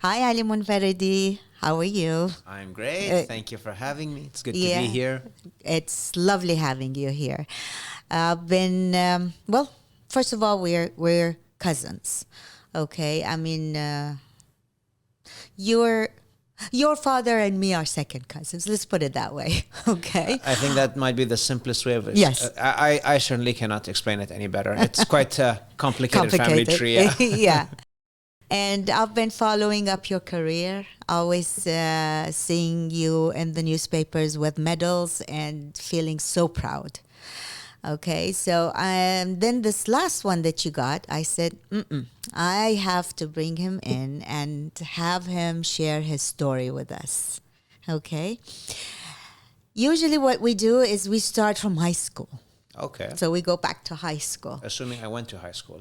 Hi, Ali Monfaradi. How are you? I'm great. Thank you for having me. It's good to yeah. be here. It's lovely having you here. I've been well. First of all, we're cousins. Okay, I mean, your your father and me are second cousins. Let's put it that way. Okay. I think that might be the simplest way of it. Yes. I certainly cannot explain it any better. It's quite a complicated family tree. Yeah. yeah. And I've been following up your career, always seeing you in the newspapers with medals and feeling so proud. Okay, so then this last one that you got, I said, I have to bring him in and have him share his story with us. Okay. Usually what we do is we start from high school. Okay. So we go back to high school. Assuming I went to high school.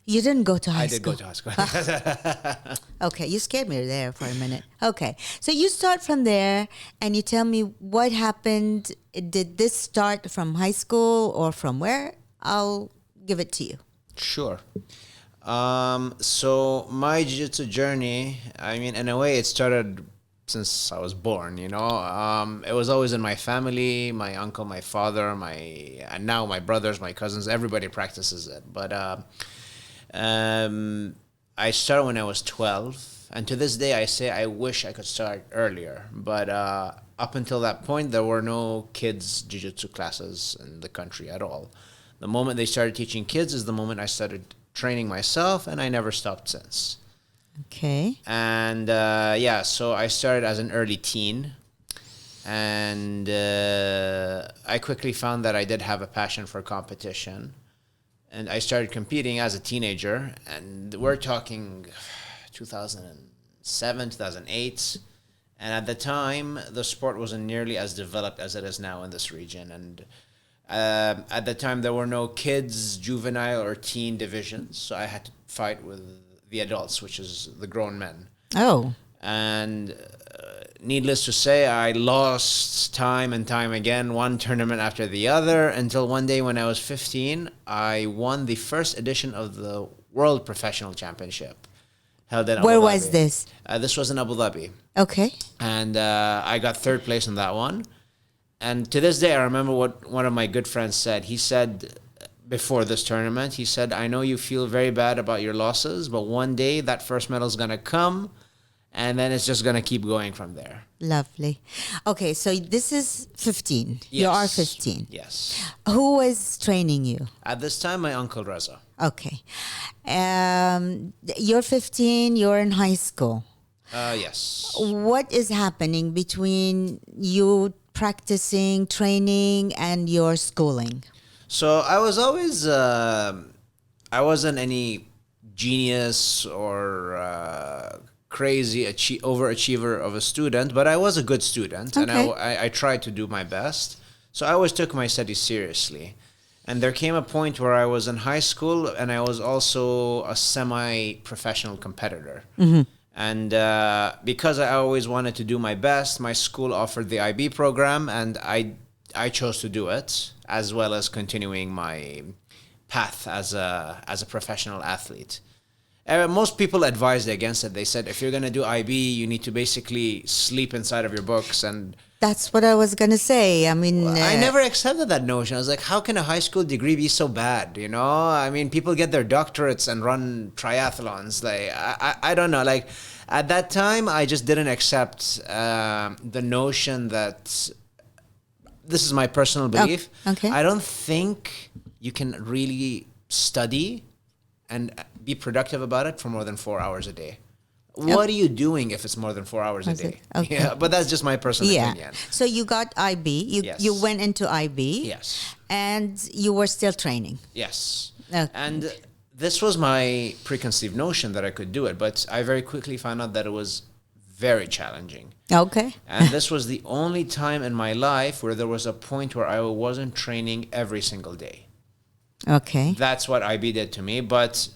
You didn't go to high I school. did go to high school. Okay, you scared me there for a minute. Okay, so you start from there and you tell me what happened. Did this start from high school or from where? I'll give it to you. Sure. So my jiu-jitsu journey, I mean, in a way, it started since I was born, you know. It was always in my family, my uncle, my father, and now my brothers, my cousins, everybody practices it. But I started when I was 12, and to this day I say I wish I could start earlier. But up until that point, there were no kids jiu-jitsu classes in the country at all. The moment they started teaching kids is the moment I started training myself, and I never stopped since. Okay. And so I started as an early teen, and I quickly found that I did have a passion for competition. And I started competing as a teenager, and we're talking 2007, 2008. And at the time, the sport wasn't nearly as developed as it is now in this region. And at the time, there were no kids, juvenile, or teen divisions. So I had to fight with the adults, which is the grown men. Oh. And needless to say, I lost time and time again, one tournament after the other, until one day when I was 15, I won the first edition of the World Professional Championship held in Abu Dhabi. Where was this? This was in Abu Dhabi. Okay. And I got third place in that one. And to this day, I remember what one of my good friends said. He said, before this tournament, he said, I know you feel very bad about your losses, but one day that first medal is going to come. And then it's just going to keep going from there. Lovely. Okay, so this is 15. Yes. You are 15. Yes. Who was training you? At this time, my uncle Reza. Okay. You're 15, you're in high school. Yes. What is happening between you practicing, training, and your schooling? So I was always, I wasn't any genius or crazy overachiever of a student, but I was a good student, and I tried to do my best. So I always took my studies seriously. And there came a point where I was in high school, and I was also a semi-professional competitor. Mm-hmm. And because I always wanted to do my best, my school offered the IB program, and I chose to do it, as well as continuing my path as a professional athlete. Most people advised against it. They said, if you're going to do IB, you need to basically sleep inside of your books. And that's what I was going to say. I mean, I never accepted that notion. I was like, how can a high school degree be so bad? You know, I mean, people get their doctorates and run triathlons. Like, I don't know. Like, at that time, I just didn't accept the notion that, this is my personal belief. Okay. I don't think you can really study and be productive about it for more than 4 hours a day. What are you doing if it's more than 4 hours a day? Okay. Yeah, but that's just my personal opinion. So you got IB. You went into IB. Yes. And you were still training. Yes. Okay. And this was my preconceived notion that I could do it, but I very quickly found out that it was very challenging. Okay. And this was the only time in my life where there was a point where I wasn't training every single day. Okay. That's what IB did to me, but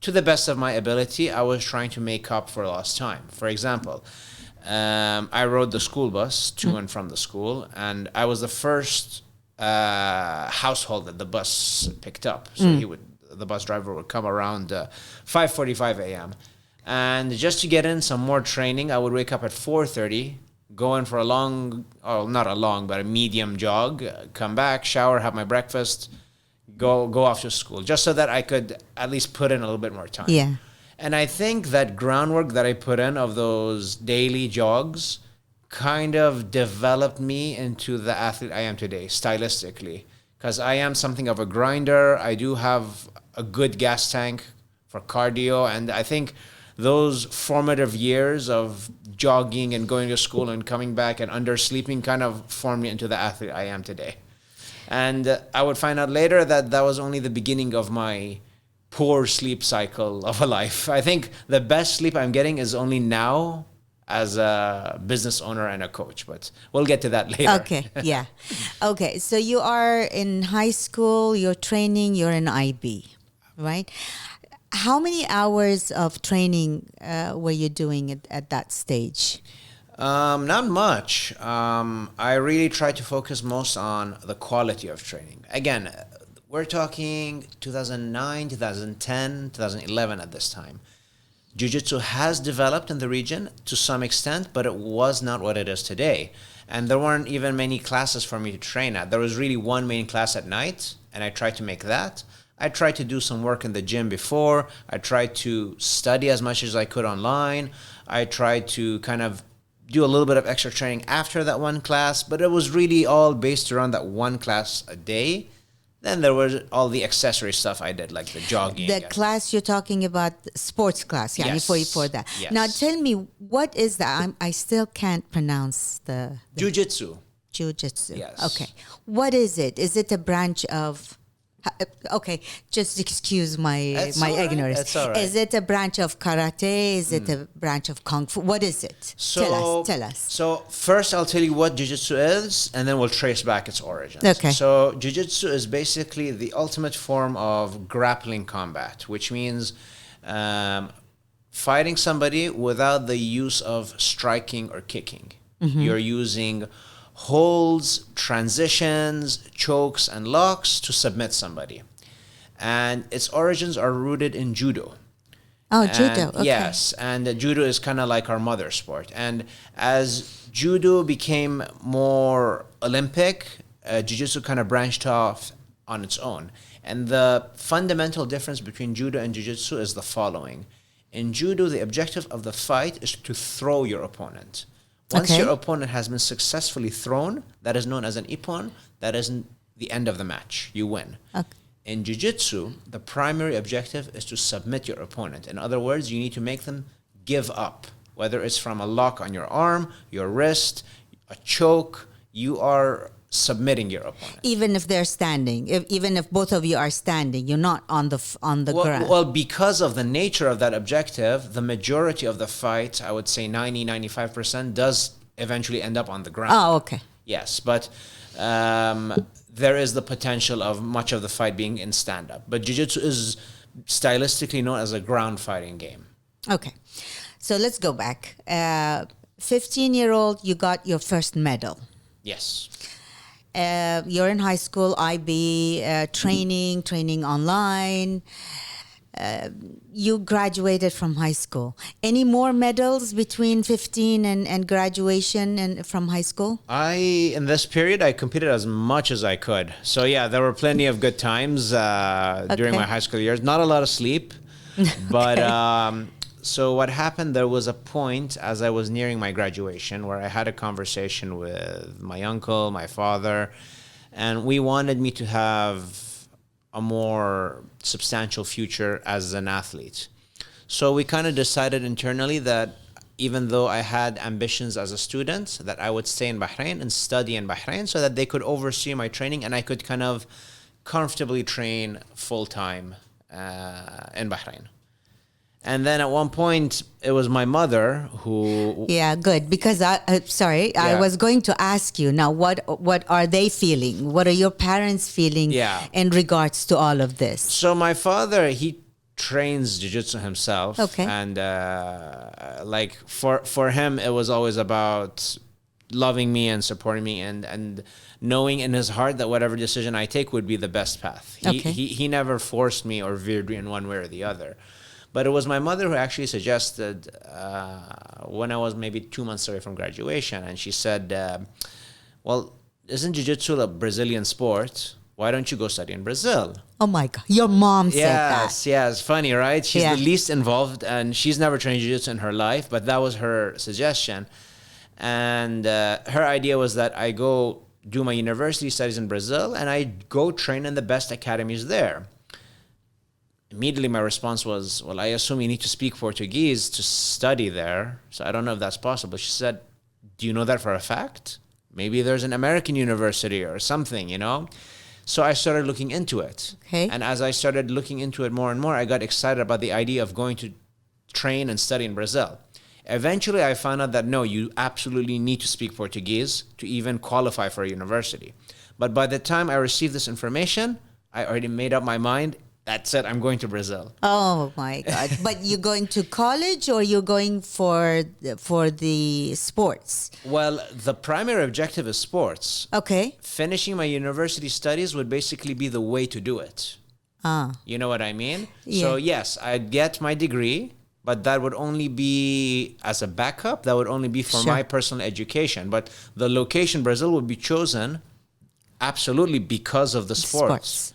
to the best of my ability, I was trying to make up for lost time. For example, I rode the school bus to and from the school, and I was the first household that the bus picked up. So the bus driver would come around 5:45 a.m. And just to get in some more training, I would wake up at 4:30, go in for a long, oh, not a long, but a medium jog, come back, shower, have my breakfast, go off to school, just so that I could at least put in a little bit more time. Yeah. And I think that groundwork that I put in of those daily jogs kind of developed me into the athlete I am today, stylistically. Because I am something of a grinder. I do have a good gas tank for cardio. And I think those formative years of jogging and going to school and coming back and undersleeping kind of formed me into the athlete I am today. And I would find out later that that was only the beginning of my poor sleep cycle of a life. I think the best sleep I'm getting is only now as a business owner and a coach, but we'll get to that later. Okay, yeah. Okay, so you are in high school, you're training, you're in IB, right? How many hours of training were you doing at that stage? Not much. I really try to focus most on the quality of training. Again, we're talking 2009, 2010, 2011 at this time. Jiu-Jitsu has developed in the region to some extent, but it was not what it is today. And there weren't even many classes for me to train at. There was really one main class at night, and I tried to make that. I tried to do some work in the gym before. I tried to study as much as I could online. I tried to kind of do a little bit of extra training after that one class, but it was really all based around that one class a day. Then there was all the accessory stuff I did, like the jogging. The class you're talking about, sports class, yeah, Yes. before that. Yes. Now tell me, what is that? I still can't pronounce the Jiu-Jitsu. Jiu-Jitsu. Yes. Okay. What is it? Is it a branch of... Okay, just excuse my That's my all right. ignorance. That's all right. Is it a branch of karate? Is it a branch of kung fu? What is it? Tell us. So first I'll tell you what Jiu-Jitsu is, and then we'll trace back its origins. Okay. So Jiu-Jitsu is basically the ultimate form of grappling combat, which means fighting somebody without the use of striking or kicking. Mm-hmm. You're using holds, transitions, chokes, and locks to submit somebody. And its origins are rooted in judo. Oh, judo. Okay. Yes, and judo is kind of like our mother sport. And as judo became more Olympic, jiu-jitsu kind of branched off on its own. And the fundamental difference between judo and jiu-jitsu is the following. In judo, the objective of the fight is to throw your opponent. Once your opponent has been successfully thrown, that is known as an ippon, that is the end of the match. You win. Okay. In jiu-jitsu, the primary objective is to submit your opponent. In other words, you need to make them give up. Whether it's from a lock on your arm, your wrist, a choke, you are submitting your opponent. Even if they're standing, even if both of you are standing, you're not on the ground. Well, because of the nature of that objective, the majority of the fight, I would say 90-95%, does eventually end up on the ground. Oh, okay. Yes, but there is the potential of much of the fight being in stand-up. But jiu-jitsu is stylistically known as a ground fighting game. Okay. So let's go back. 15-year-old, you got your first medal. Yes. You're in high school, IB, training online. You graduated from high school. Any more medals between 15 and graduation and from high school? In this period, I competed as much as I could. So yeah, there were plenty of good times during my high school years. Not a lot of sleep, but so what happened, there was a point as I was nearing my graduation where I had a conversation with my uncle, my father, and we wanted me to have a more substantial future as an athlete. So we kind of decided internally that even though I had ambitions as a student, that I would stay in Bahrain and study in Bahrain so that they could oversee my training and I could kind of comfortably train full-time in Bahrain. And then at one point, it was my mother who... Yeah, good. Because I was going to ask you now, what are they feeling? What are your parents feeling in regards to all of this? So my father, he trains jiu-jitsu himself. Okay. And like for him, it was always about loving me and supporting me and knowing in his heart that whatever decision I take would be the best path. He never forced me or veered me in one way or the other. But it was my mother who actually suggested when I was maybe 2 months away from graduation, and she said, well, isn't jiu-jitsu a Brazilian sport? Why don't you go study in Brazil? Oh my God, your mom said Yes, that. yes, funny, right? She's the least involved, and she's never trained jiu-jitsu in her life, but that was her suggestion. And her idea was that I go do my university studies in Brazil, and I go train in the best academies there. Immediately, my response was, well, I assume you need to speak Portuguese to study there, so I don't know if that's possible. She said, do you know that for a fact? Maybe there's an American university or something, you know? So I started looking into it. Okay. And as I started looking into it more and more, I got excited about the idea of going to train and study in Brazil. Eventually, I found out that no, you absolutely need to speak Portuguese to even qualify for a university. But by the time I received this information, I already made up my mind. That's it, I'm going to Brazil. Oh my God. But you're going to college or you're going for the sports? Well, the primary objective is sports. Okay. Finishing my university studies would basically be the way to do it. You know what I mean? Yeah. So yes, I'd get my degree, but that would only be as a backup. That would only be for my personal education. But the location, Brazil, would be chosen absolutely because of the sports.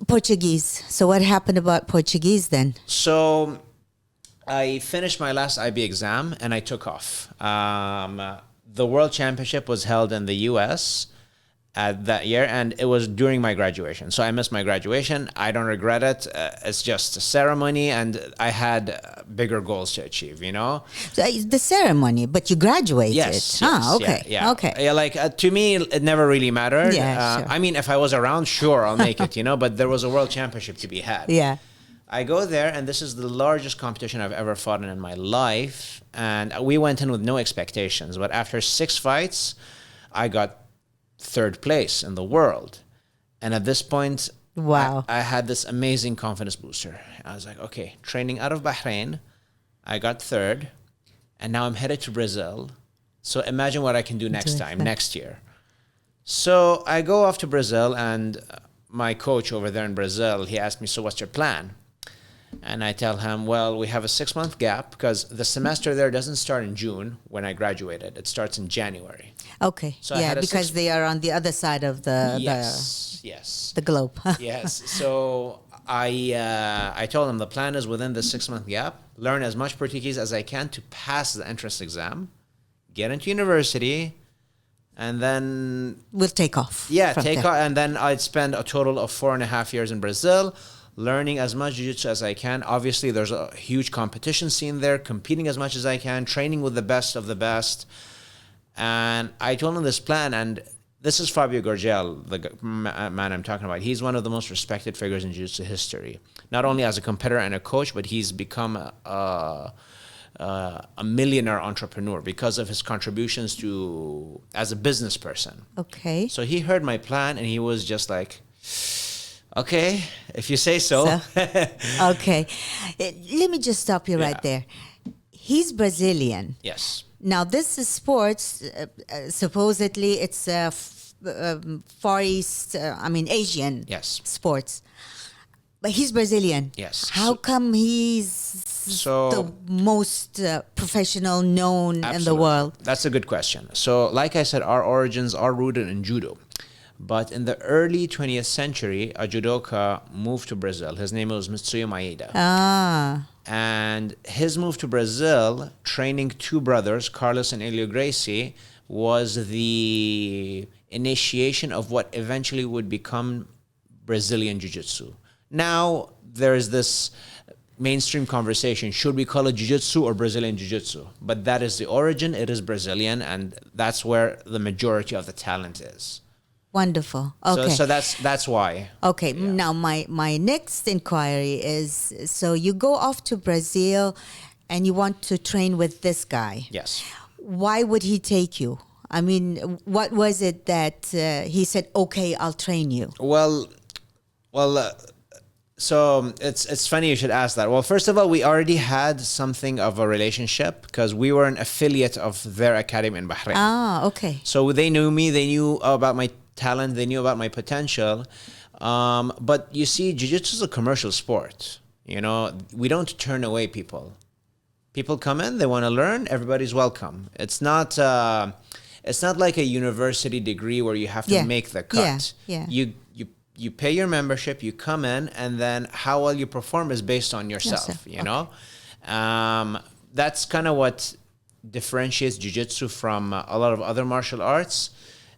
Portuguese. So what happened about Portuguese then? So I finished my last IB exam and I took off. The World Championship was held in the US that year, and it was during my graduation. So I missed my graduation. I don't regret it. It's just a ceremony, and I had bigger goals to achieve, you know? So, the ceremony, but you graduated. Yes. Okay. Yeah. Okay. Yeah, like to me, it never really mattered. Yeah, sure. I mean, if I was around, sure, I'll make it, you know? But there was a World Championship to be had. Yeah. I go there, and this is the largest competition I've ever fought in my life. And we went in with no expectations. But after 6 fights, I got 3rd place in the world. And at this point, Wow. I had this amazing confidence booster. I was like, okay, training out of Bahrain, I got 3rd, and now I'm headed to Brazil. So imagine what I can do next time, next year. So I go off to Brazil, and my coach over there in Brazil, he asked me, so what's your plan? And I tell him, well, we have a 6-month gap because the semester there doesn't start in June when I graduated. It starts in January. Okay. So I yeah, had a because they are on the other side of the Yes. globe. Yes. So I told him the plan is within the 6-month gap, learn as much Portuguese as I can to pass the entrance exam, get into university, and then We'll take off. take off, and then I'd spend a total of 4.5 years in Brazil, learning as much jiu-jitsu as I can. Obviously, there's a huge competition scene there, competing as much as I can, training with the best of the best. And I told him this plan, and this is Fabio Gurgel, the man I'm talking about. He's one of the most respected figures in jiu-jitsu history, not only as a competitor and a coach, but he's become a millionaire entrepreneur because of his contributions to as a business person. Okay. So he heard my plan, and he was just like, okay, if you say so. Okay. Let me just stop you right there. He's Brazilian. Yes. Now, this is sports. Supposedly, it's Far East, Asian sports. But he's Brazilian. Yes. How come he's the most professional known in the world? That's a good question. So, like I said, our origins are rooted in judo. But in the early 20th century, a judoka moved to Brazil. His name was Mitsuyo Maeda. And his move to Brazil, training 2 brothers, Carlos and Elio Gracie, was the initiation of what eventually would become Brazilian Jiu-Jitsu. Now, there's this mainstream conversation, should we call it Jiu-Jitsu or Brazilian Jiu-Jitsu? But that is the origin, it is Brazilian, and that's where the majority of the talent is. Wonderful. Okay. So that's why. Okay. Yeah. Now my next inquiry is, so you go off to Brazil and you want to train with this guy. Yes. Why would he take you? I mean, what was it that he said, okay, I'll train you? So it's funny you should ask that. Well, first of all, we already had something of a relationship because we were an affiliate of their academy in Bahrain. Ah, okay. So they knew me, they knew about my talent, they knew about my potential. But you see, jiu-jitsu is a commercial sport. You know, we don't turn away people. People come in, they want to learn, everybody's welcome. It's not like a university degree where you have to make the cut. You pay your membership, you come in, and then how well you perform is based on yourself, you know? That's kind of what differentiates Jiu-Jitsu from a lot of other martial arts.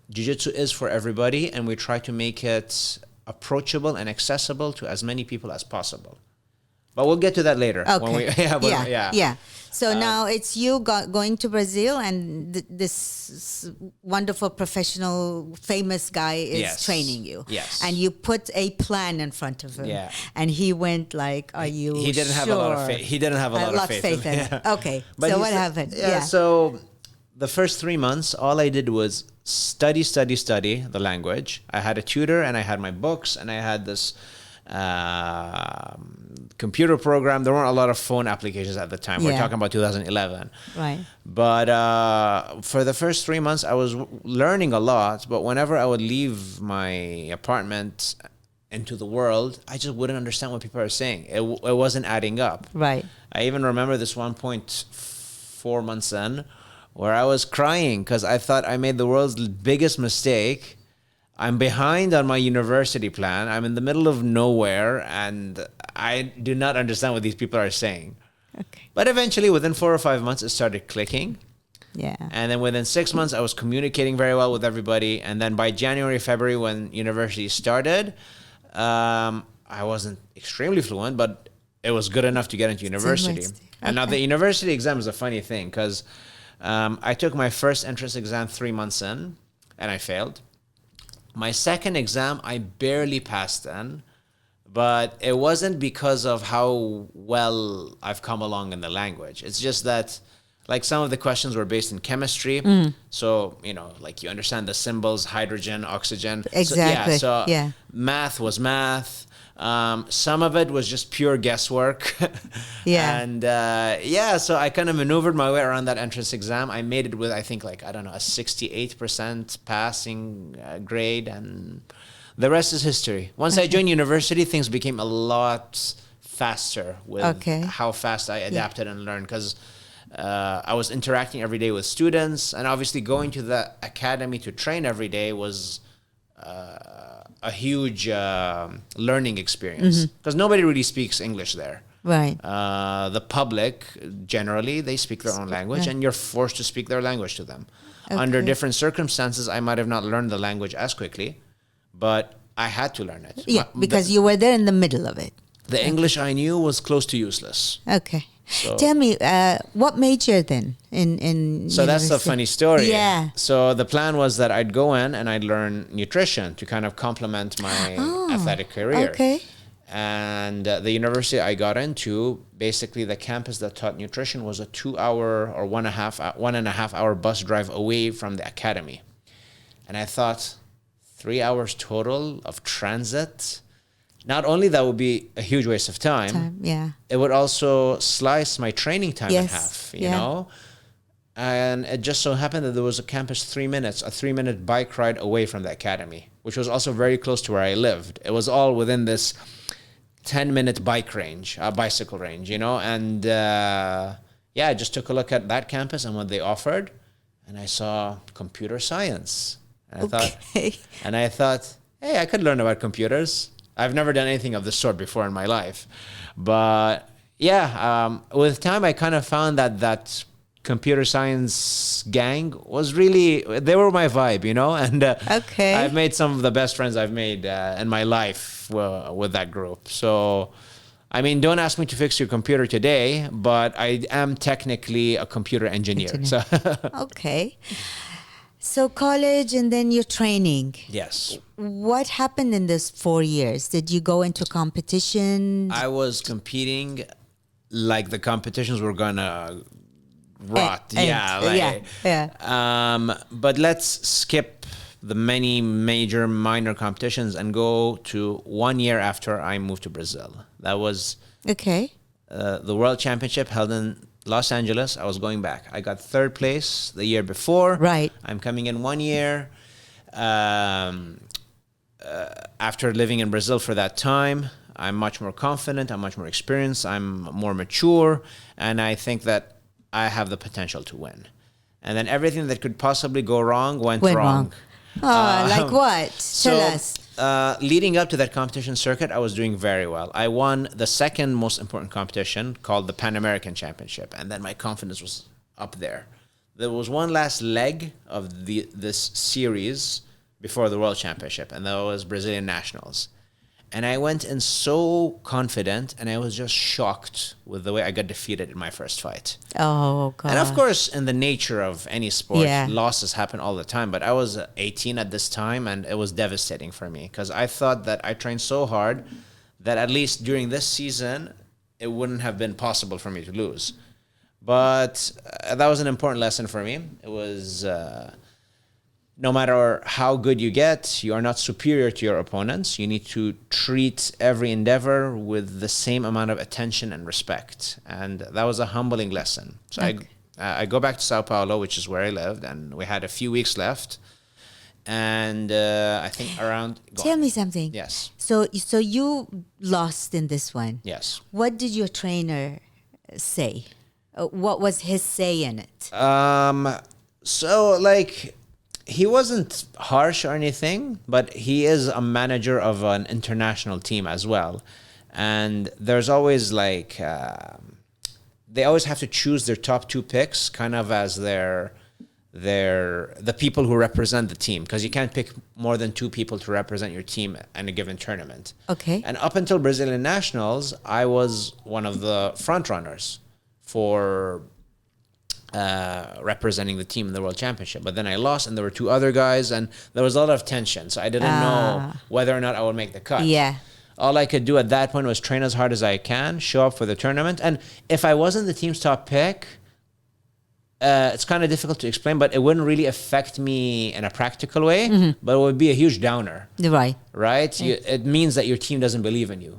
Jiu-Jitsu is for everybody, and we try to make it approachable and accessible to as many people as possible. But we'll get to that later. Okay. So now it's you going to Brazil, and this wonderful professional, famous guy is training you. Yes. And you put a plan in front of him. Yeah. And he went like, "Are you He didn't have a lot of faith. He didn't have a lot of faith in it. Okay. But so what happened? So the first 3 months, all I did was study the language. I had a tutor, and I had my books, and I had this computer program. There weren't a lot of phone applications at the time. We're talking about 2011. Right. But for the first 3 months, I was learning a lot. But whenever I would leave my apartment into the world, I just wouldn't understand what people are saying. It wasn't adding up. Right. I even remember this one point 4 months in where I was crying because I thought I made the world's biggest mistake. I'm behind on my university plan. I'm in the middle of nowhere, and I do not understand what these people are saying. Okay. But eventually, within 4 or 5 months, it started clicking. Yeah. And then within 6 months, I was communicating very well with everybody. And then by January, February, when university started, I wasn't extremely fluent, but it was good enough to get into university. And now the university exam is a funny thing because I took my first entrance exam 3 months in, and I failed. My second exam, I barely passed in, but it wasn't because of how well I've come along in the language. It's just that, like, some of the questions were based in chemistry. So, you know, like, you understand the symbols, hydrogen, oxygen. Exactly. So math was math. Some of it was just pure guesswork. And so I kind of maneuvered my way around that entrance exam. I made it with, I think, like, I don't know, a 68% passing grade, and the rest is history. Once I joined university, things became a lot faster with how fast I adapted and learned, because I was interacting every day with students, and obviously going to the academy to train every day was a huge learning experience, because nobody really speaks English there. Right. The public, generally, they speak their own language, and you're forced to speak their language to them. Under different circumstances, I might have not learned the language as quickly, but I had to learn it. Yeah, because you were there in the middle of it. The English I knew was close to useless. Okay. So, tell me, what major then in So that's a funny story. Yeah. So the plan was that I'd go in and I'd learn nutrition to kind of complement my athletic career. Okay. And the university I got into, basically the campus that taught nutrition was a 2 hour or 1.5 hour bus drive away from the academy. And I thought, 3 hours total of transit. Not only that would be a huge waste of time, it would also slice my training time in half, you know? And it just so happened that there was a campus 3 minutes, a 3-minute bike ride away from the academy, which was also very close to where I lived. It was all within this 10-minute bicycle range, you know? And I just took a look at that campus and what they offered, and I saw computer science. And I thought, hey, I could learn about computers. I've never done anything of this sort before in my life. But with time, I kind of found that computer science gang was really, they were my vibe, you know? And I've made some of the best friends I've made in my life with that group. So, I mean, don't ask me to fix your computer today, but I am technically a computer engineer. So. Okay. So college and then your training. Yes. What happened in this 4 years? Did you go into competition? I was competing like the competitions were gonna rot. But let's skip the many major minor competitions and go to 1 year after I moved to Brazil. That was the World Championship held in Los Angeles. I was going back. I got 3rd place the year before. Right. I'm coming in 1 year. After living in Brazil for that time, I'm much more confident. I'm much more experienced. I'm more mature. And I think that I have the potential to win. And then everything that could possibly go wrong went wrong. Like what? Tell us. Leading up to that competition circuit, I was doing very well. I won the second most important competition called the Pan American Championship. And then my confidence was up there. There was one last leg of this series before the World Championship, and that was Brazilian Nationals. And I went in so confident, and I was just shocked with the way I got defeated in my first fight. Oh, God. And of course, in the nature of any sport, Yeah. losses happen all the time. But I was 18 at this time, and it was devastating for me because I thought that I trained so hard that at least during this season, it wouldn't have been possible for me to lose. But that was an important lesson for me. It was... no matter how good you get, you are not superior to your opponents. You need to treat every endeavor with the same amount of attention and respect. And that was a humbling lesson. So Okay. I go back to Sao Paulo, which is where I lived, and we had a few weeks left. And I think around... Tell me something. Yes. So you lost in this one. Yes. What did your trainer say? What was his say in it? So, like... He wasn't harsh or anything, but he is a manager of an international team as well. And there's always like, they always have to choose their top two picks kind of as the people who represent the team. Because you can't pick more than two people to represent your team in a given tournament. Okay. And up until Brazilian Nationals, I was one of the front runners for... representing the team in the World Championship. But then I lost, and there were two other guys, and there was a lot of tension. So I didn't know whether or not I would make the cut. Yeah. All I could do at that point was train as hard as I can, show up for the tournament. And if I wasn't the team's top pick, it's kind of difficult to explain, but it wouldn't really affect me in a practical way, but it would be a huge downer. Right. Right? It means that your team doesn't believe in you.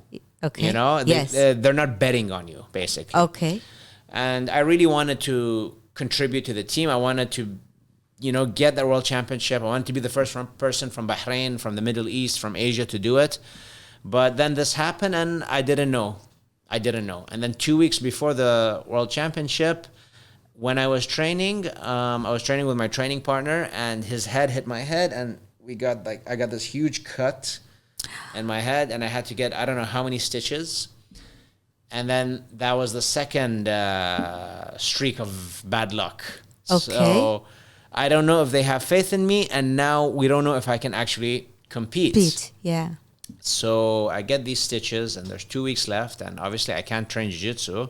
Okay. You know? Yes. They're not betting on you, basically. Okay. And I really wanted to contribute to the team. I wanted to, get that World Championship. I wanted to be the first person from Bahrain, from the Middle East, from Asia to do it. But then this happened, and I didn't know. And then 2 weeks before the World Championship, when I was training with my training partner, and his head hit my head, and I got this huge cut in my head, and I had to get, I don't know how many stitches. And then that was the second streak of bad luck. Okay. So I don't know if they have faith in me, and now we don't know if I can actually compete. Yeah. So I get these stitches, and there's 2 weeks left, and obviously I can't train jiu-jitsu.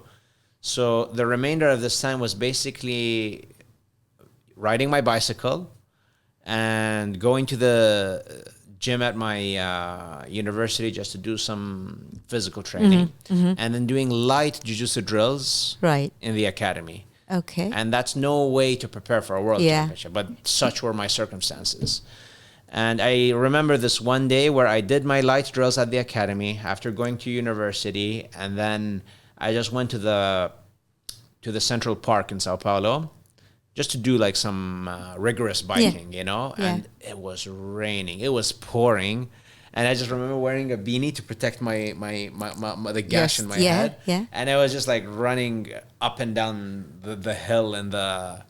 So the remainder of this time was basically riding my bicycle and going to the gym at my university just to do some physical training, and then doing light jiu-jitsu drills in the academy. Okay. And that's no way to prepare for a world Yeah. championship, but such were my circumstances. And I remember this one day where I did my light drills at the academy after going to university, and then I just went to the Central Park in Sao Paulo just to do like some rigorous biking, and it was raining, it was pouring, and I just remember wearing a beanie to protect my the gash in my head, and I was just like running up and down the hill in the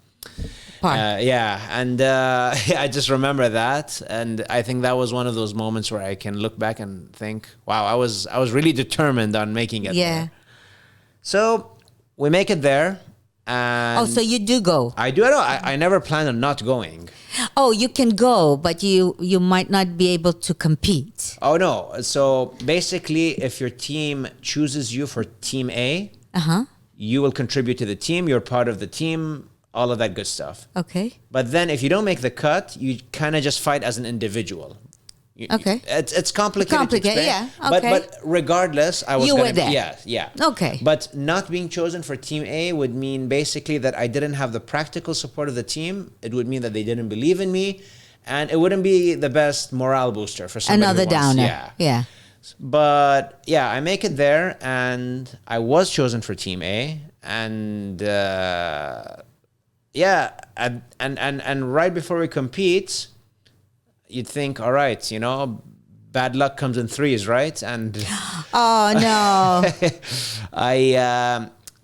park. I just remember that, and I think that was one of those moments where I can look back and think, wow, I was really determined on making it there. So we make it there. And so you do go? I do. I never planned on not going. Oh, you can go, but you might not be able to compete. Oh, no. So basically, if your team chooses you for Team A, you will contribute to the team. You're part of the team, all of that good stuff. Okay. But then if you don't make the cut, you kind of just fight as an individual. Okay. It's complicated to explain, yeah. Okay. But regardless, I was You were there. Yeah. Okay. But not being chosen for Team A would mean basically that I didn't have the practical support of the team. It would mean that they didn't believe in me, and it wouldn't be the best morale booster for somebody. Another who wants, downer. Yeah. But yeah, I make it there, and I was chosen for Team A, and and right before we compete, you'd think, all right, bad luck comes in threes, right? And Oh no.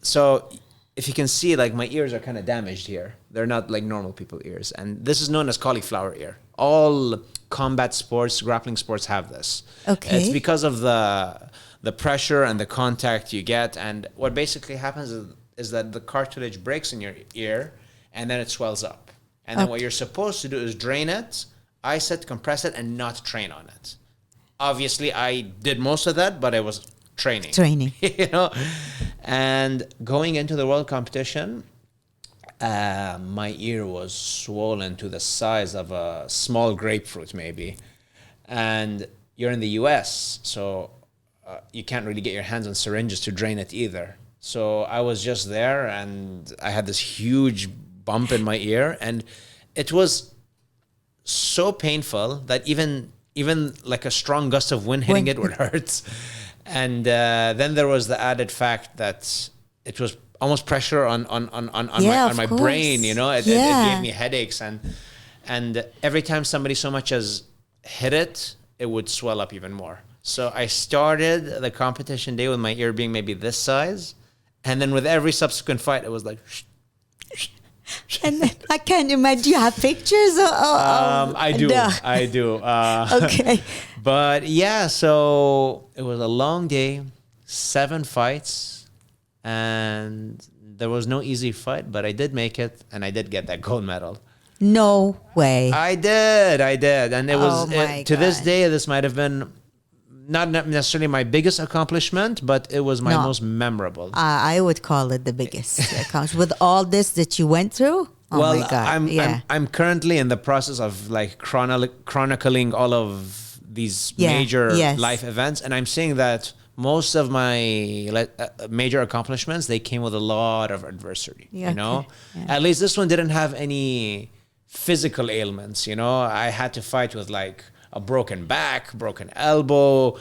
So if you can see, like, my ears are kind of damaged here. They're not like normal people ears. And this is known as cauliflower ear. All combat sports, grappling sports have this. Okay. It's because of the pressure and the contact you get. And what basically happens is that the cartilage breaks in your ear and then it swells up. And then what you're supposed to do is drain it, ice it, compress it, and not train on it. Obviously, I did most of that, but I was training. You know? And going into the world competition, my ear was swollen to the size of a small grapefruit, maybe. And you're in the US, so you can't really get your hands on syringes to drain it either. So I was just there, and I had this huge bump in my ear, and it was so painful that even like a strong gust of wind hitting it would hurt. And then there was the added fact that it was almost pressure on my brain, you know. It gave me headaches, and every time somebody so much as hit it, it would swell up even more. So I started the competition day with my ear being maybe this size, and then with every subsequent fight, it was like. And then I can't imagine. You have pictures? I do. Okay. But yeah, so it was a long day, 7 fights, and there was no easy fight, but I did make it, and I did get that gold medal. No way. I did. And it was, to this God. day, this might have been not necessarily my biggest accomplishment, but it was my most memorable. I would call it the biggest accomplishment. With all this that you went through? Oh Well, my God. I'm currently in the process of like chronicling all of these major life events, and I'm seeing that most of my major accomplishments, they came with a lot of adversity. Yeah, you know, yeah. At least this one didn't have any physical ailments. You know, I had to fight with like a broken back, broken elbow,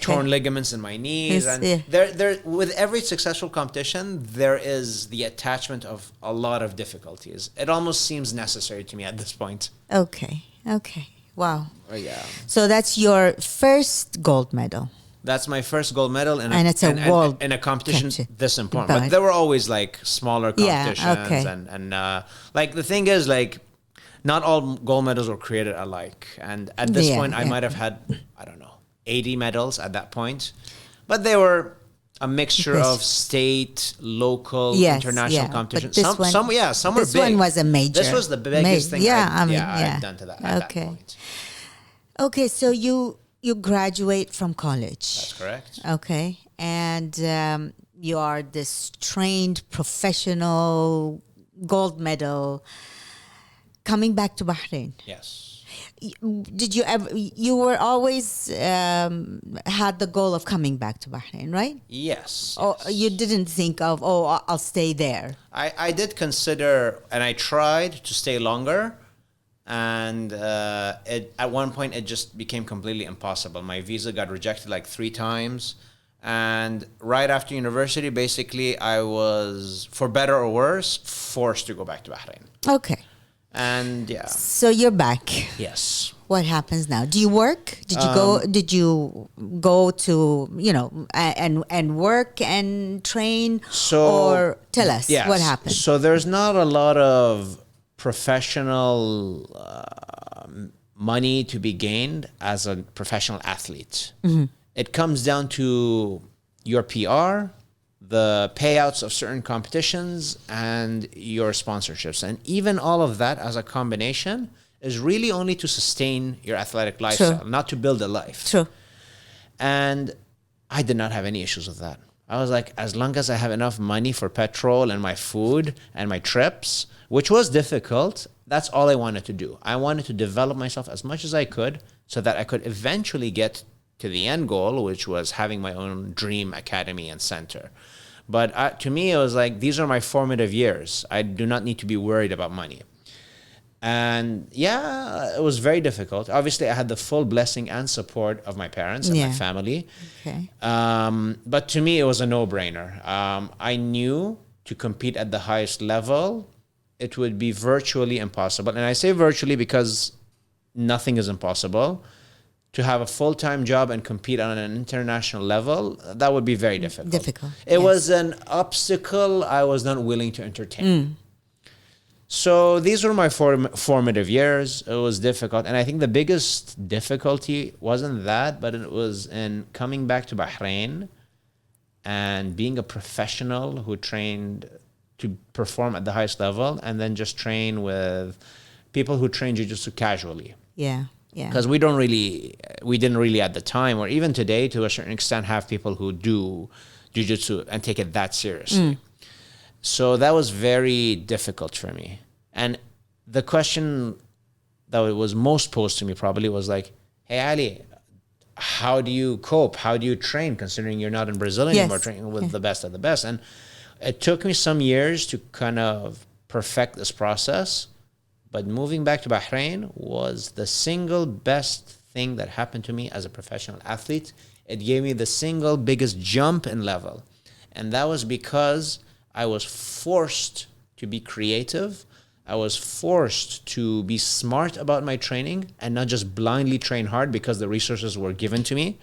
torn ligaments in my knees, and there with every successful competition, there is the attachment of a lot of difficulties. It almost seems necessary to me at this point. Okay. Wow. Oh, yeah. So that's your first gold medal. That's my first gold medal in it's a world in a competition this important. But But there were always like smaller competitions, Yeah, okay. and like the thing is, like, not all gold medals were created alike. And at this point, I might have had, I don't know, 80 medals at that point, but they were a mixture of state, local, international competitions. Some were big. This one was a major. This was the biggest thing I've done to that at that point. Okay, so you graduate from college. That's correct. Okay, and you are this trained professional gold medal coming back to Bahrain. Yes. Did you ever? You were always had the goal of coming back to Bahrain, right? Yes. Or you didn't think of, I'll stay there. I did consider, and I tried to stay longer, and at one point it just became completely impossible. My visa got rejected like 3 times, and right after university, basically, I was, for better or worse, forced to go back to Bahrain. Okay. And yeah. So you're back. Yes. What happens now? Do you work? Did you go to, and work and train? Or tell us what happened. So there's not a lot of professional money to be gained as a professional athlete. Mm-hmm. It comes down to your PR, the payouts of certain competitions, and your sponsorships. And even all of that as a combination is really only to sustain your athletic lifestyle, not to build a life. True. And I did not have any issues with that. I was like, as long as I have enough money for petrol and my food and my trips, which was difficult, that's all I wanted to do. I wanted to develop myself as much as I could so that I could eventually get to the end goal, which was having my own dream academy and center. But to me, it was like, these are my formative years. I do not need to be worried about money. And yeah, it was very difficult. Obviously, I had the full blessing and support of my parents and my family. Okay. But to me, it was a no-brainer. I knew to compete at the highest level, it would be virtually impossible. And I say virtually because nothing is impossible. to have a full-time job and compete on an international level, that would be very difficult. It yes. was an obstacle I was not willing to entertain. So these were my formative years. It was difficult. And I think the biggest difficulty wasn't that, but it was in coming back to Bahrain and being a professional who trained to perform at the highest level, and then just train with people who train jiu-jitsu casually. Yeah. Because we didn't really at the time, or even today to a certain extent, have people who do jiu-jitsu and take it that seriously. So that was very difficult for me. And the question that was most posed to me probably was like, hey, Ali, how do you cope? How do you train, considering you're not in Brazil anymore, training with the best of the best? And it took me some years to kind of perfect this process. But moving back to Bahrain was the single best thing that happened to me as a professional athlete. It gave me the single biggest jump in level. And that was because I was forced to be creative. I was forced to be smart about my training and not just blindly train hard because the resources were given to me.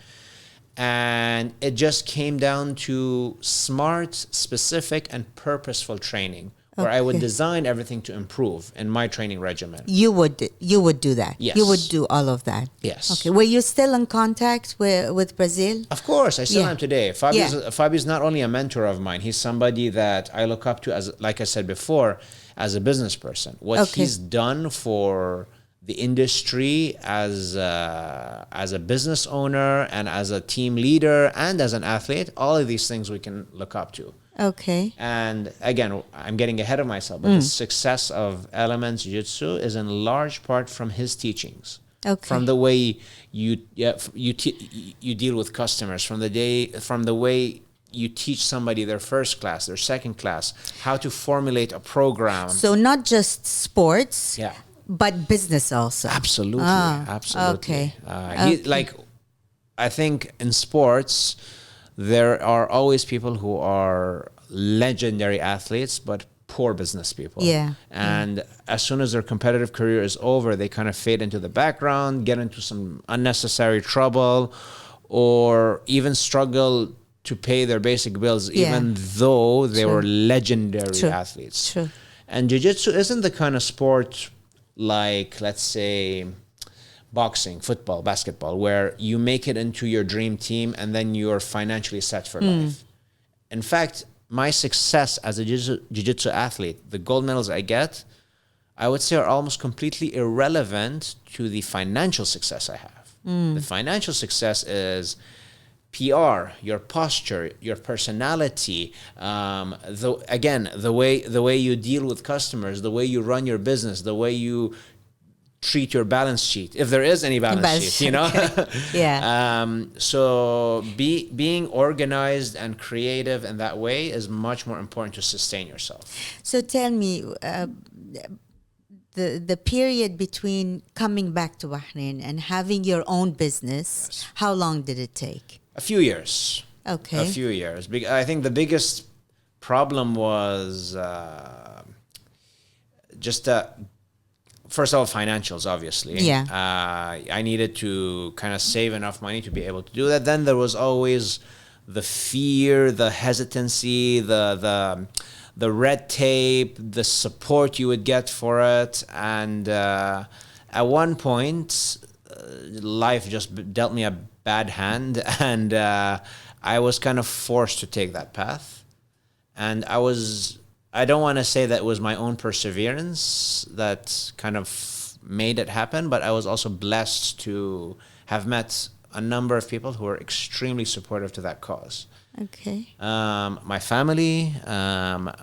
And it just came down to smart, specific, and purposeful training, where I would design everything to improve in my training regimen. You would do that. Yes. You would do all of that. Yes. Okay. Were you still in contact with Brazil? Of course, I still am today. Fabio's not only a mentor of mine, he's somebody that I look up to as, like I said before, as a business person. What he's done for the industry as a business owner and as a team leader and as an athlete, all of these things we can look up to. Okay. And again, I'm getting ahead of myself, but the success of Elements Jiu-Jitsu is in large part from his teachings. Okay. From the way you deal with customers, from the way you teach somebody their first class, their second class, how to formulate a program. So not just sports, but business also. Absolutely, absolutely. Okay. I think in sports, there are always people who are legendary athletes, but poor business people. Yeah. And as soon as their competitive career is over, they kind of fade into the background, get into some unnecessary trouble, or even struggle to pay their basic bills, even though they were legendary athletes. True. And jiu-jitsu isn't the kind of sport like, let's say, boxing, football, basketball, where you make it into your dream team and then you're financially set for life. In fact, my success as a jiu-jitsu athlete, the gold medals I get, I would say are almost completely irrelevant to the financial success I have. The financial success is PR, your posture, your personality, the way you deal with customers, the way you run your business, the way you treat your balance sheet, if there is any balance sheet, you know? So being organized and creative in that way is much more important to sustain yourself. So tell me, the period between coming back to Bahrain and having your own business, how long did it take? A few years. Okay. A few years. I think the biggest problem was first of all, financials, obviously. Yeah. I needed to kind of save enough money to be able to do that. Then there was always the fear, the hesitancy, the red tape, the support you would get for it. And at one point, life just dealt me a bad hand, and I was kind of forced to take that path. And I don't want to say that it was my own perseverance that kind of made it happen, but I was also blessed to have met a number of people who were extremely supportive to that cause. Okay. My family, my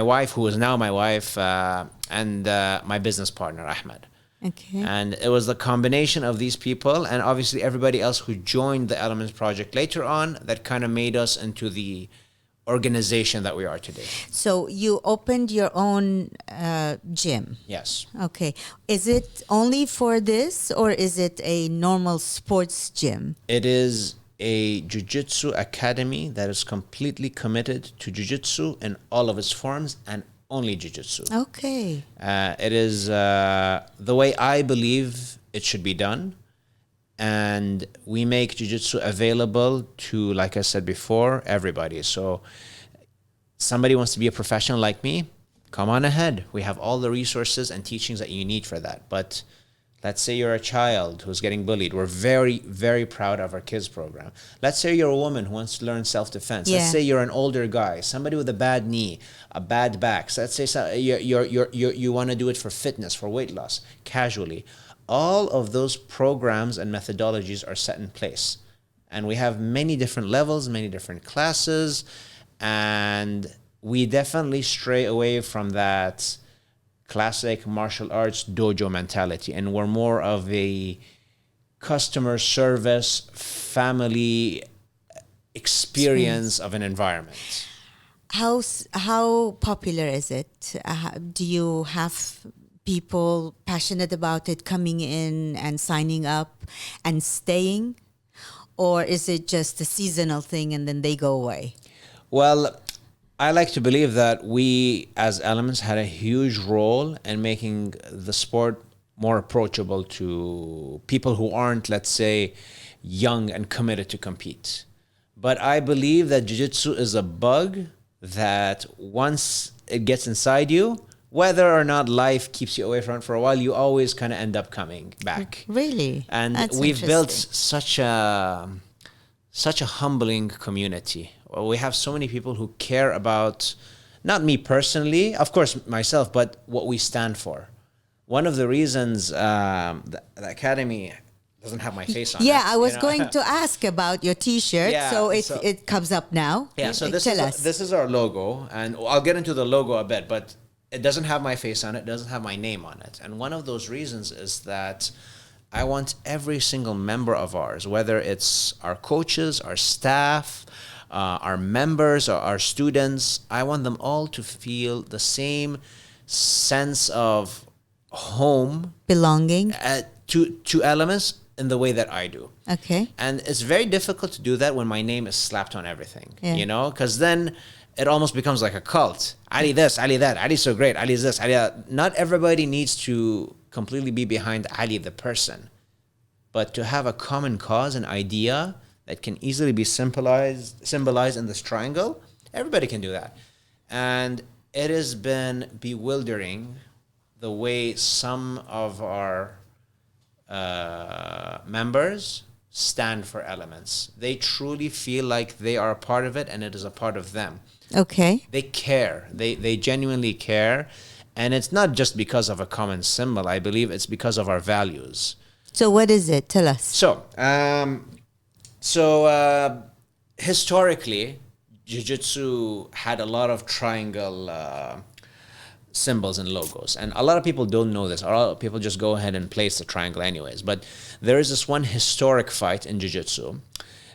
wife, who is now my wife, and my business partner, Ahmed. Okay. And it was the combination of these people and obviously everybody else who joined the Elements Project later on that kind of made us into the organization that we are today. So you opened your own gym. Yes. Okay. Is it only for this, or is it a normal sports gym? It is a jiu-jitsu academy that is completely committed to jiu-jitsu in all of its forms and only jiu-jitsu. Okay. It is the way I believe it should be done. And we make jiu-jitsu available to, like I said before, everybody. So somebody wants to be a professional like me, come on ahead. We have all the resources and teachings that you need for that. But let's say you're a child who's getting bullied. We're very, very proud of our kids program. Let's say you're a woman who wants to learn self-defense. Yeah. Let's say you're an older guy, somebody with a bad knee, a bad back. So let's say you want to do it for fitness, for weight loss, casually. All of those programs and methodologies are set in place. And we have many different levels, many different classes. And we definitely stray away from that classic martial arts dojo mentality. And we're more of a customer service, family experience of an environment. How popular is it? Do you have people passionate about it coming in and signing up and staying? Or is it just a seasonal thing and then they go away? Well, I like to believe that we as Elements had a huge role in making the sport more approachable to people who aren't, let's say, young and committed to compete. But I believe that jiu-jitsu is a bug that once it gets inside you, whether or not life keeps you away from it for a while, you always kind of end up coming back. Really? And That's we've built interesting. such a humbling community. We have so many people who care about, not me personally, of course myself, but what we stand for. One of the reasons the Academy doesn't have my face on it. Yeah, I was going to ask about your T-shirt. Yeah, so so- it comes up now. Yeah, so this Tell us. this is our logo, and I'll get into the logo a bit, but it doesn't have my face on it, doesn't have my name on it. And one of those reasons is that I want every single member of ours, whether it's our coaches, our staff, our members, or our students, I want them all to feel the same sense of home Belonging. to Elements in the way that I do. Okay. And it's very difficult to do that when my name is slapped on everything, Yeah. you know, because then it almost becomes like a cult. Ali this, Ali that, Ali's so great, Ali's this, Ali that. Not everybody needs to completely be behind Ali the person, but to have a common cause, an idea that can easily be symbolized in this triangle, everybody can do that. And it has been bewildering the way some of our members stand for Elements. They truly feel like they are a part of it and it is a part of them. Okay. They care. They genuinely care. And it's not just because of a common symbol. I believe it's because of our values. So what is it? Tell us. So, historically, Jiu-Jitsu had a lot of triangle symbols and logos. And a lot of people don't know this. A lot of people just go ahead and place the triangle anyways. But there is this one historic fight in Jiu-Jitsu.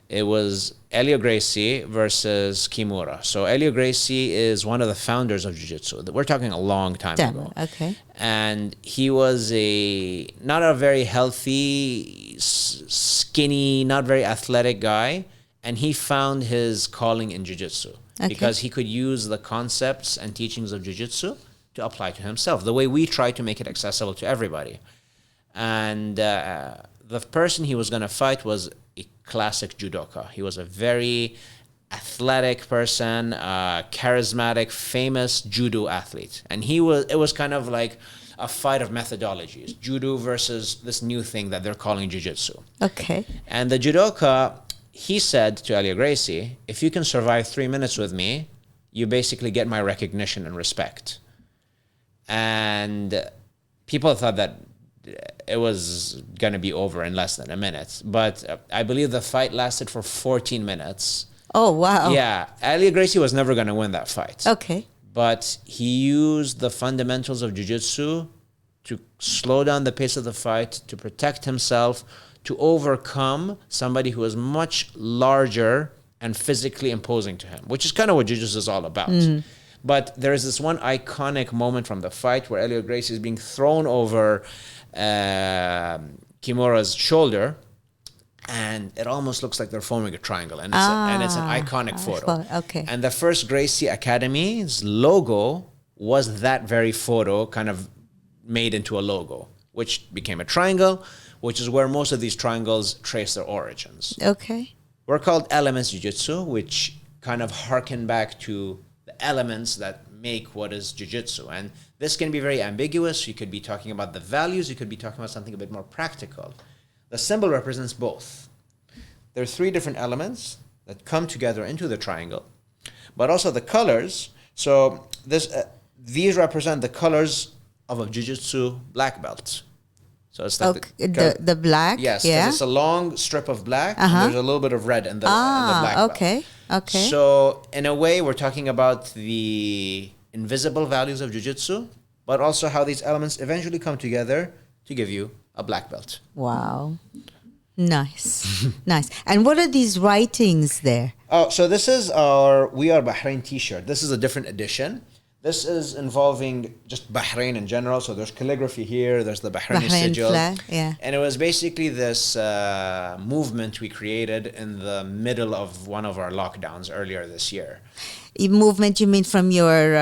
It was Elio Gracie versus Kimura. So Elio Gracie is one of the founders of Jiu-Jitsu. We're talking a long time ago. Okay. And he was not a very healthy, skinny, not very athletic guy. And he found his calling in Jiu-Jitsu because he could use the concepts and teachings of Jiu-Jitsu to apply to himself, the way we try to make it accessible to everybody. And the person he was going to fight was a classic judoka. He was a very athletic person, charismatic, famous judo athlete. And it was kind of like a fight of methodologies, judo versus this new thing that they're calling jiu-jitsu. Okay. And the judoka, he said to Elio Gracie, if you can survive 3 minutes with me, you basically get my recognition and respect. And people thought that it was going to be over in less than a minute. But I believe the fight lasted for 14 minutes. Oh, wow. Yeah. Elio Gracie was never going to win that fight. Okay. But he used the fundamentals of jiu-jitsu to slow down the pace of the fight, to protect himself, to overcome somebody who is much larger and physically imposing to him, which is kind of what jiu-jitsu is all about. But there is this one iconic moment from the fight where Elio Gracie is being thrown over Kimura's shoulder, and it almost looks like they're forming a triangle, and it's an iconic photo. Okay. And the first Gracie Academy's logo was that very photo kind of made into a logo, which became a triangle, which is where most of these triangles trace their origins. Okay. We're called elements jiu-jitsu, which kind of harken back to the elements that make what is jiu-jitsu. And this can be very ambiguous. You could be talking about the values. You could be talking about something a bit more practical. The symbol represents both. There are three different elements that come together into the triangle, but also the colors. So these represent the colors of a jiu-jitsu black belt. So it's like the black. Yes, yeah. it's a long strip of black. And there's a little bit of red in the black belt. Okay. So in a way, we're talking about the invisible values of jiu-jitsu, but also how these elements eventually come together to give you a black belt. Wow. Nice. Nice. And what are these writings there? Oh, so this is our We Are Bahrain t-shirt. This is a different edition. This is involving just Bahrain in general. So there's calligraphy here. There's the Bahraini sigil. Flag, yeah. And it was basically this movement we created in the middle of one of our lockdowns earlier this year. Movement, you mean from your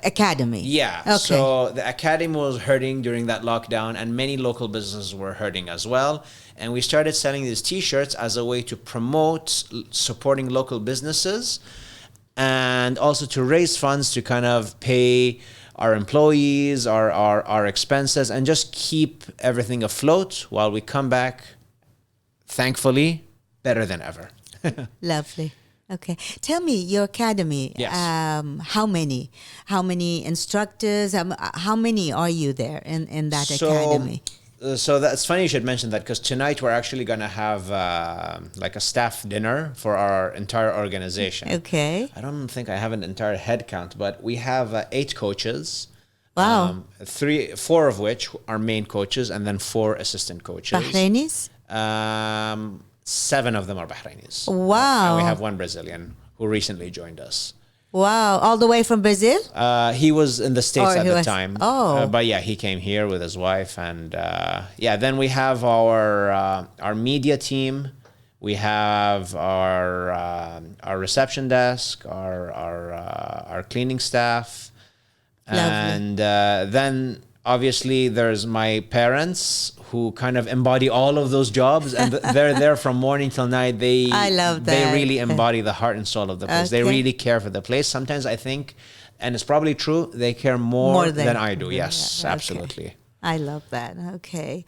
academy? Yeah. Okay. So the academy was hurting during that lockdown, and many local businesses were hurting as well. And we started selling these t-shirts as a way to promote supporting local businesses, and also to raise funds to kind of pay our employees, our expenses, and just keep everything afloat while we come back, thankfully, better than ever. Lovely. Okay. Tell me, your academy, Yes. how many? How many instructors? How many are you there in that academy? So that's funny you should mention that, because tonight we're actually going to have like a staff dinner for our entire organization. Okay. I don't think I have an entire head count, but we have 8 coaches. Wow. 4 of which are main coaches, and then 4 assistant coaches. Bahrainis? 7 of them are Bahrainis. Wow. And we have 1 Brazilian who recently joined us. Wow. All the way from Brazil? He was in the States at the time. Oh. But yeah, he came here with his wife. And then we have our media team. We have our reception desk, our cleaning staff. Lovely. And then obviously there's my parents, who kind of embody all of those jobs, and they're there from morning till night. I love that. They really embody the heart and soul of the place. They really care for the place. Sometimes I think, and it's probably true, they care more than I do. Yes, okay. Absolutely. I love that. Okay.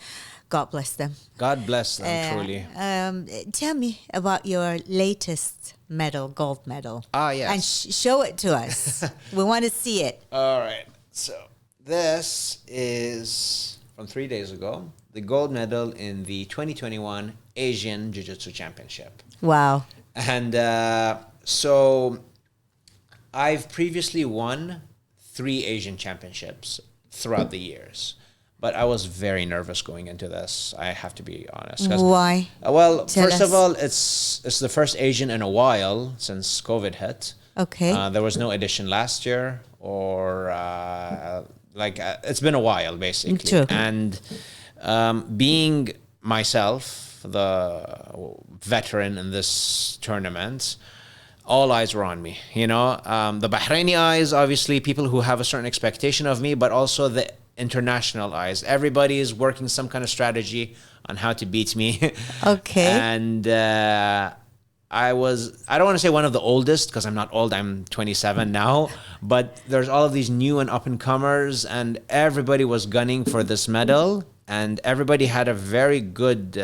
God bless them. God bless them, truly. Tell me about your latest medal, gold medal. Yes. And show it to us. We want to see it. All right. So this is from 3 days ago, the gold medal in the 2021 Asian Jiu-Jitsu Championship. Wow. And so I've previously won 3 Asian championships throughout the years, but I was very nervous going into this. I have to be honest. Why? Well, Tell first us. of all, it's the first Asian in a while since COVID hit. Okay. There was no edition last year, or it's been a while basically. True. And being myself the veteran in this tournament, all eyes were on me. The Bahraini eyes, obviously, people who have a certain expectation of me, but also the international eyes. Everybody is working some kind of strategy on how to beat me. Okay. And I don't want to say one of the oldest, because I'm not old, I'm 27 now, but there's all of these new and up and comers, and everybody was gunning for this medal, and everybody had a very good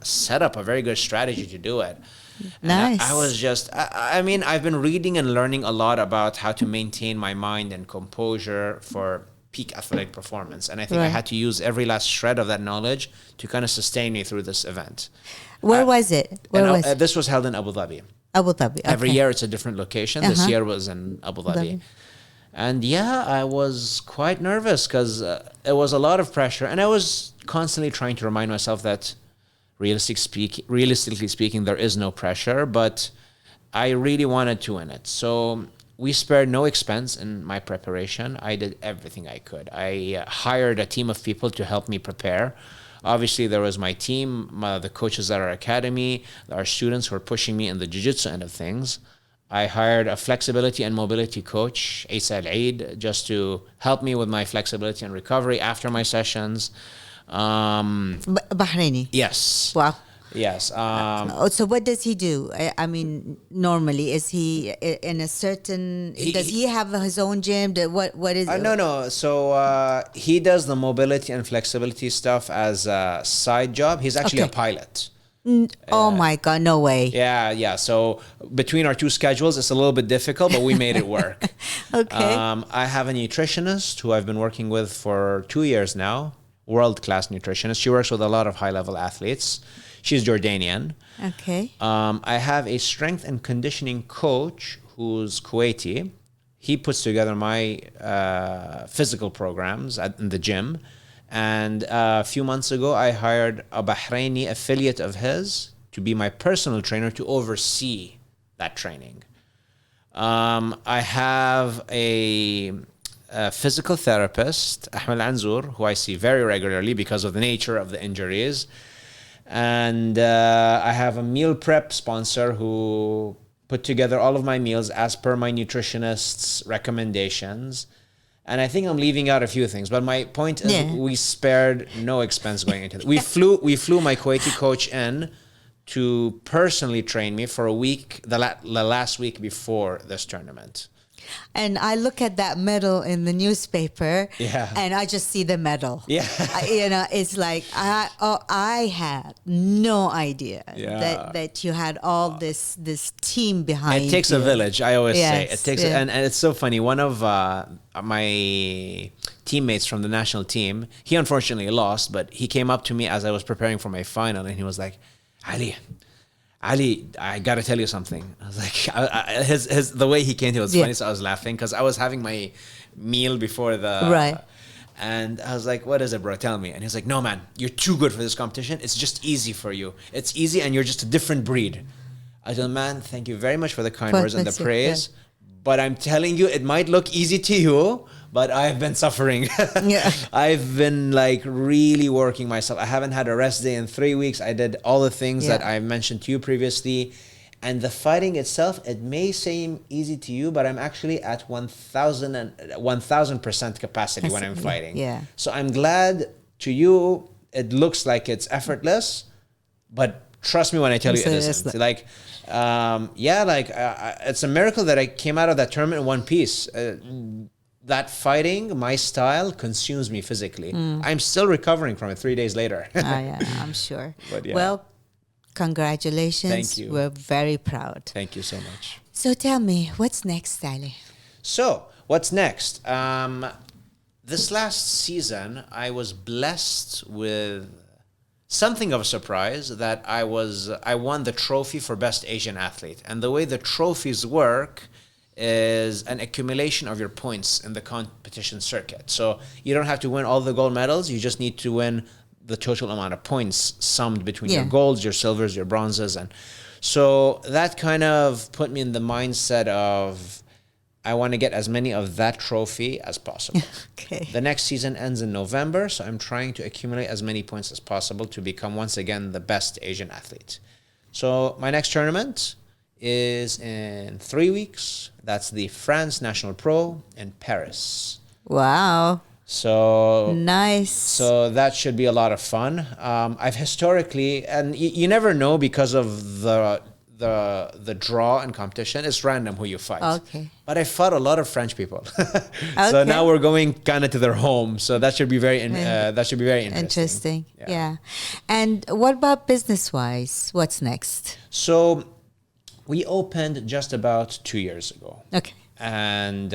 setup, a very good strategy to do it. Nice. And I was just, I've been reading and learning a lot about how to maintain my mind and composure for peak athletic performance. And I think I had to use every last shred of that knowledge to kind of sustain me through this event. Where was it? This was held in Abu Dhabi. Abu Dhabi. Okay. Every year it's a different location. This year was in Abu Dhabi. And yeah, I was quite nervous because it was a lot of pressure. And I was constantly trying to remind myself that realistically speaking, there is no pressure. But I really wanted to win it. So we spared no expense in my preparation. I did everything I could. I hired a team of people to help me prepare. Obviously, there was my team, the coaches at our academy, our students who were pushing me in the jiu-jitsu end of things. I hired a flexibility and mobility coach, Asa Al-Eid, just to help me with my flexibility and recovery after my sessions. Bahraini. Yes. Wow. Yes. So what does he do? I mean, normally, is he in a certain? Does he have his own gym? What is? No. So he does the mobility and flexibility stuff as a side job. He's actually a pilot. Oh my God! No way. Yeah. So between our two schedules, it's a little bit difficult, but we made it work. Okay. I have a nutritionist who I've been working with for 2 years now. World-class nutritionist. She works with a lot of high-level athletes. She's Jordanian. Okay. I have a strength and conditioning coach who's Kuwaiti. He puts together my physical programs in the gym. And a few months ago, I hired a Bahraini affiliate of his to be my personal trainer to oversee that training. I have a physical therapist, Ahmed Anzour, who I see very regularly because of the nature of the injuries. And I have a meal prep sponsor who put together all of my meals as per my nutritionist's recommendations. And I think I'm leaving out a few things, but my point is we spared no expense going into it. We flew my Kuwaiti coach in to personally train me for a week, the last week before this tournament. And I look at that medal in the newspaper, and I just see the medal. Yeah, it's like I had no idea that you had all this team behind. It takes you. a village. I always say it takes, yeah. and it's so funny. One of my teammates from the national team, he unfortunately lost, but he came up to me as I was preparing for my final, and he was like, Ali, I gotta tell you something. I was like, the way he came to it was funny, so I was laughing because I was having my meal before the and I was like, what is it, bro? Tell me. And he's like, no, man, you're too good for this competition. It's just easy for you. It's easy, and you're just a different breed. I told him, man, thank you very much for the kind words and the praise. But I'm telling you, it might look easy to you, but I've been suffering. I've been like really working myself. I haven't had a rest day in 3 weeks. I did all the things that I mentioned to you previously. And the fighting itself, it may seem easy to you, but I'm actually at 1,000% capacity when I'm fighting. Yeah. So I'm glad to you, it looks like it's effortless, but trust me when I tell you it isn't. Like, it's a miracle that I came out of that tournament in one piece. That fighting, my style, consumes me physically. I'm still recovering from it 3 days later. I'm sure. But well, congratulations. Thank you. We're very proud. Thank you so much. So tell me, what's next, Ali? So, what's next? This last season, I was blessed with something of a surprise that I won the trophy for Best Asian Athlete. And the way the trophies work is an accumulation of your points in the competition circuit. So you don't have to win all the gold medals. You just need to win the total amount of points summed between your golds, your silvers, your bronzes. And so that kind of put me in the mindset of I want to get as many of that trophy as possible. Okay. The next season ends in November, so I'm trying to accumulate as many points as possible to become once again the best Asian athlete. So my next tournament is in 3 weeks. That's the France National Pro in Paris. Wow. So nice. So that should be a lot of fun. I've historically, and you never know because of the draw and competition. It's random who you fight. Okay. But I fought a lot of French people. So now we're going kind of to their home. So that should be very interesting. Yeah. And what about business-wise? What's next? So we opened just about 2 years ago. Okay. And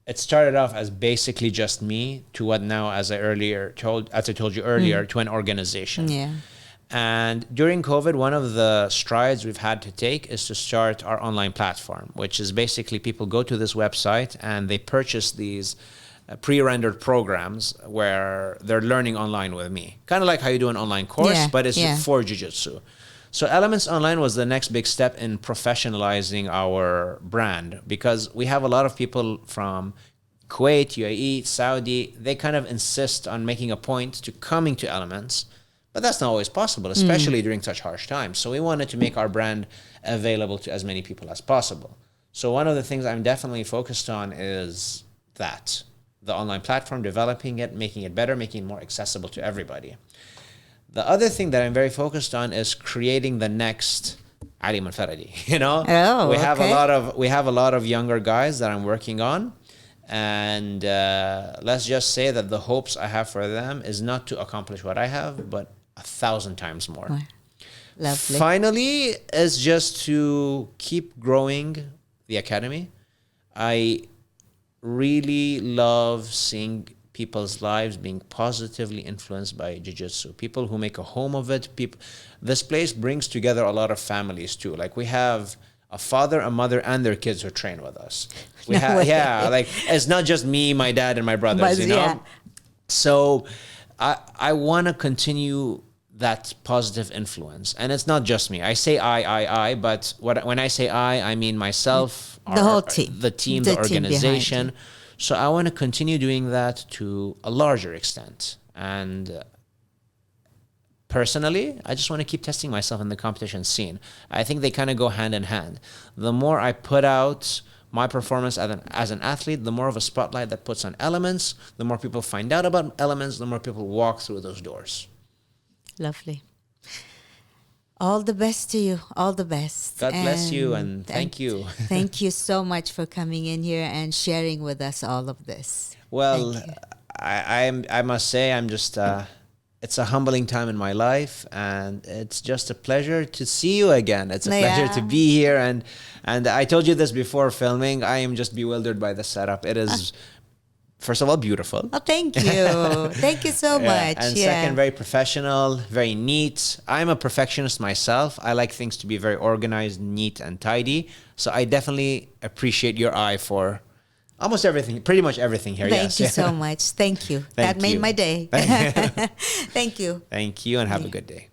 it started off as basically just me to what now, as I told you earlier, to an organization. Yeah. And during COVID, one of the strides we've had to take is to start our online platform, which is basically people go to this website and they purchase these pre-rendered programs where they're learning online with me. Kind of like how you do an online course, but it's for Jiu-Jitsu. So Elements Online was the next big step in professionalizing our brand, because we have a lot of people from Kuwait, UAE, Saudi. They kind of insist on making a point to coming to Elements, but that's not always possible, especially during such harsh times. So we wanted to make our brand available to as many people as possible. So one of the things I'm definitely focused on is that. the online platform, developing it, making it better, making it more accessible to everybody. The other thing that I'm very focused on is creating the next Ali Monfaradi. Oh, we have okay. a lot of younger guys that I'm working on, and let's just say that the hopes I have for them is not to accomplish what I have, but 1,000 times more. Wow. Lovely. Finally, is just to keep growing the academy. I really love seeing people's lives being positively influenced by jiu-jitsu. People who make a home of it. This place brings together a lot of families too. Like we have a father, a mother, and their kids who train with us. We No have, way. yeah, like it's not just me, my dad, and my brothers. But You know. yeah. So I want to continue that positive influence, and it's not just me. I say I, but when I say I mean myself, The whole team. the team, The the team behind organization. you. So I want to continue doing that to a larger extent. And personally, I just want to keep testing myself in the competition scene. I think they kind of go hand in hand. The more I put out my performance as an athlete, the more of a spotlight that puts on elements, the more people find out about elements, the more people walk through those doors. Lovely. All the best to you. All the best. God bless you, and thank you. Thank you so much for coming in here and sharing with us all of this. Well, Thank you. I must say I'm just it's a humbling time in my life, and it's just a pleasure to see you again. It's a pleasure to Yeah. be here, and I told you this before filming. I am just bewildered by the setup. It is first of all beautiful. Oh, thank you. Thank you so much. And Yeah. second, very professional, very neat. I'm a perfectionist myself. I like things to be very organized, neat, and tidy. So I definitely appreciate your eye for almost everything, pretty much everything here. Thank you Yes. so much. Thank you. Thank That made you. my day. Thank you. Thank you, and have a good day.